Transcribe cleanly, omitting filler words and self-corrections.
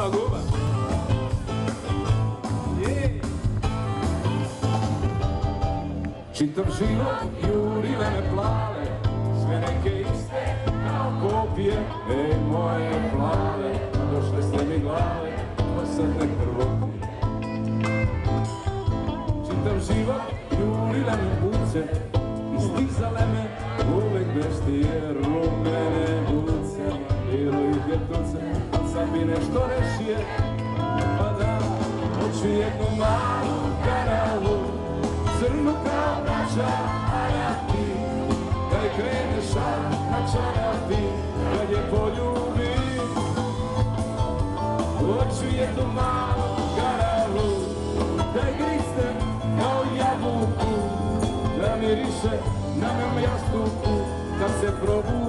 Guma, guma. Čitav život jurile me plave, sve neke iste kao kopije. Ej moje plave, došle ste mi glave, osadne krvoti. Čitav život jurile me buce, istizale me uvek beštije, rumene buce. Bilo ih je tuce, sad bi nešto rešije, pa da hoću jednu malu karalu, crnu kao braća Arati, da je krene šar na čarapi, kad je poljubi. Hoću jednu malu karalu, da je gristem kao jabuku, da miriše na mom jastuku kad se probudim.